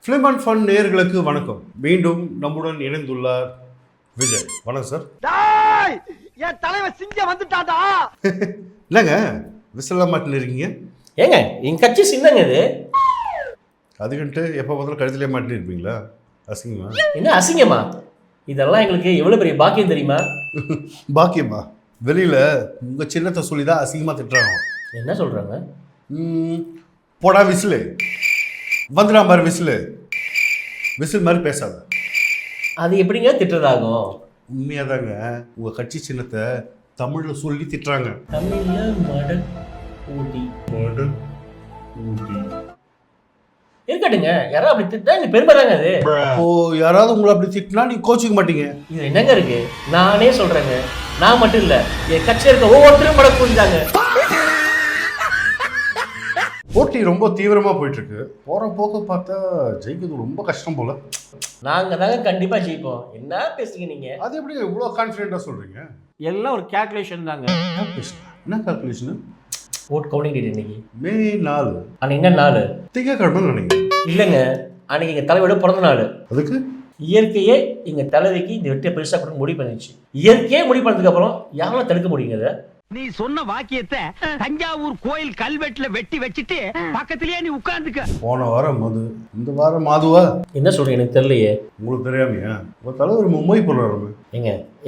Film and fun நேயர்களுக்கு வணக்கம். மீண்டும் நம்முடன் இணைந்துள்ளார் விஜய். வணக்கம் சார். என் தலைவர் சிங்கம் வந்துட்டாடா. இல்லைங்க, விசிலா மாட்டில் இருக்கீங்க. ஏங்க என் கட்சி சின்னங்க இது. அதுக்கிட்டு எப்போ பார்த்தாலும் கழுத்திலே மாட்டில் இருப்பீங்களா? அசிங்கமா? என்ன அசிங்கமா? இதெல்லாம் எங்களுக்கு எவ்வளோ பெரிய பாக்கியம் தெரியுமா? பாக்கியமா? வெளியில் உங்கள் சின்னத்தை சொல்லி தான் அசிங்கமாக திட்டுறாங்க. என்ன சொல்கிறாங்க? போடா விசிலு, வந்துடா மாதிரி விசிலு, விசில் மாதிரி பேசாத. அது எப்படிங்க திட்டுறதாகும்? உண்மையாக தாங்க, உங்கள் கட்சி சின்னத்தை தமிழில் சொல்லி திட்டுறாங்க. தமிழில் மட ஊட்டி இருக்கட்டுங்க. யாராவது அப்படி திட்டா எனக்கு பெருமை தாங்க அது. ஓ, யாராவது உங்களை அப்படி திட்டினா நீ கோச்சிக்க மாட்டீங்க. இது என்னங்க இருக்கு? நானே சொல்கிறேங்க, நான் மட்டும் இல்லை, என் கட்சியில் இருக்க ஒவ்வொருத்தரும் மட கூட்டிட்டாங்க. போட்டி ரொம்ப தீவிரமாக போயிட்டுருக்கு. போகிற போக்க பார்த்தா ஜெயிக்கிறது ரொம்ப கஷ்டம் போல். நாங்கள் தாங்க கண்டிப்பாக ஜெயிப்போம். என்ன பேசுறீங்க நீங்கள்? அது எப்படி இவ்வளோ கான்ஃபிடென்ட்டாக சொல்கிறீங்க? எல்லாம் ஒரு கேல்குலேஷன் தாங்க. என்ன கால்குலேஷனு? ஓட் கவுண்டிங் டேட் இன்னைக்கு மே 4. அன்னைக்கு என்ன நாள்? திங்கக்கிழமை நினைக்கிறேன். இல்லைங்க, அன்னைக்கு எங்கள் தலைவரோட பிறந்த நாள். அதுக்கு இயற்கையே எங்கள் தலைவிக்கு இந்த வெற்றியை பெருசாக கொடுக்க முடிவு பண்ணிச்சு. இயற்கையே முடிவு பண்ணதுக்கு அப்புறம் யாராலும் தடுக்க முடியுங்க அதை? நீ சொன்ன வாக்கியத்தை தஞ்சாவூர் கோயில் கல்வெட்டுல வெட்டி வச்சுட்டு பக்கத்திலேயே நீ உட்கார்ந்துக்க. போன வாரம் மது, இந்த வாரம் மாதுவா? என்ன சொல்றீங்க? எனக்கு தெரியலையே. உங்களுக்கு தெரியாமையா? உங்கள் தலைவர் மும்பை போடுறாரு.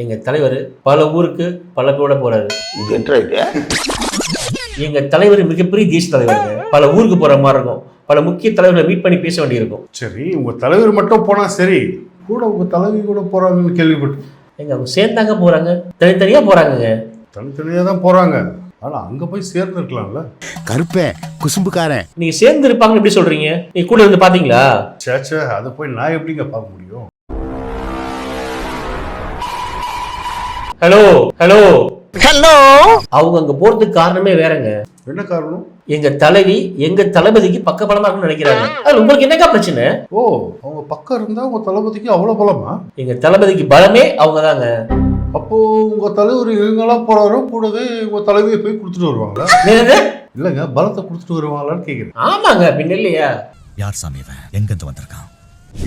எங்க தலைவர் பல ஊருக்கு பல பேரோட போறாரு. எங்க தலைவர் மிகப்பெரிய தேசிய தலைவர். பல ஊருக்கு போற மாதிரி இருக்கும். பல முக்கிய தலைவர்களை மீட் பண்ணி பேச வேண்டியிருக்கும். சரி, உங்கள் தலைவர் மட்டும் போனால் சரி, கூட உங்கள் தலைவி கூட போகிறாங்கன்னு கேள்விப்பட்டேன். அவங்க சேர்ந்தாங்க போறாங்க, தனித்தனியாக போறாங்க. தனித்தனியாக தான் போகிறாங்க, ஆனால் அங்கே போய் சேர்ந்துருக்கலாம்ல. கருப்பே குசும்புக்காரன். நீங்க சேர்ந்து இருப்பாங்கன்னு எப்படி சொல்றீங்க? நீ கூட இருந்து பாத்தீங்களா? சேச்சே, அதை போய் நான் எப்படிங்க பார்க்க முடியும்? Hello hello hello. அவங்க அங்க போறதுக்கு காரணமே வேறங்க. என்ன காரணம்? எங்க தலைவி எங்க தளபதிக்கு பக்கபலமா இருக்கும்னு நினைக்கிறாங்க. அது உங்களுக்கு என்னக்கா பிரச்சனை? ஓ, அவங்க பக்கம் இருந்தா உங்க தளபதிக்கு அவ்வளவு பலமா? எங்க தளபதிக்கு பலமே அவங்க தாங்க. அப்போ உங்க தலைவர் எங்கெல்லாம் போறாரோ கூடவே உங்க தலைவியை போய் கொடுத்துட்டு வருவாங்களா? இல்லங்க, பலத்தை கொடுத்துட்டு வருவாங்களான்னு கேக்குறேன். ஆமாங்க, பின்ன இல்லையா? யார் சாமி இவன்? எங்கிருந்து வந்திருக்கான்?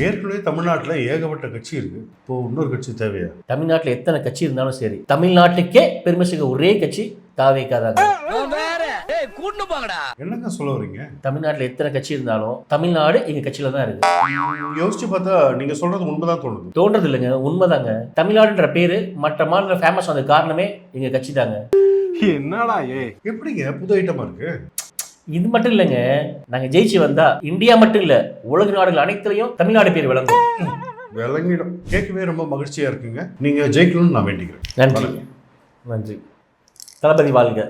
ஏற்கனவே தமிழ்நாட்டில் ஏகப்பட்ட கட்சி இருக்கு. இப்போ இன்னொரு கட்சி தேவையா? தமிழ்நாட்டில் எத்தனை கட்சி இருந்தாலும் சரி, தமிழ்நாட்டுக்கே பெருமை சேர்க்க ஒரே கட்சி தாவேகா தாங்க. என்னங்க சொல்ல வரீங்க? தமிழ்நாட்டில் எத்தனை கட்சி இருந்தாலும் தமிழ்நாடு எங்க கட்சியில தான் இருக்கு. யோசிச்சு பார்த்தா நீங்க சொல்றது உண்மைதான் தோணுது. தோன்றது இல்லைங்க, உண்மைதாங்க. தமிழ்நாடுன்ற பேரு மற்ற மாநில ஃபேமஸ் ஆனது காரணமே எங்க கட்சி தாங்க. என்னடா எப்படிங்க புது ஐட்டமா இருக்கு? இது மட்டும் இல்லைங்க, நாங்க ஜெயிச்சு வந்தா இந்தியா மட்டும் இல்ல, உலக நாடுகள் அனைத்துலயும் தமிழ்நாடு பேர் விளங்கும். விளங்கிடும். கேட்கவே ரொம்ப மகிழ்ச்சியா இருக்குங்க. நீங்க ஜெயிக்கணும்னு நான் வேண்டிக்கிறேன். நன்றி. நன்றி. தளபதி வாழ்க.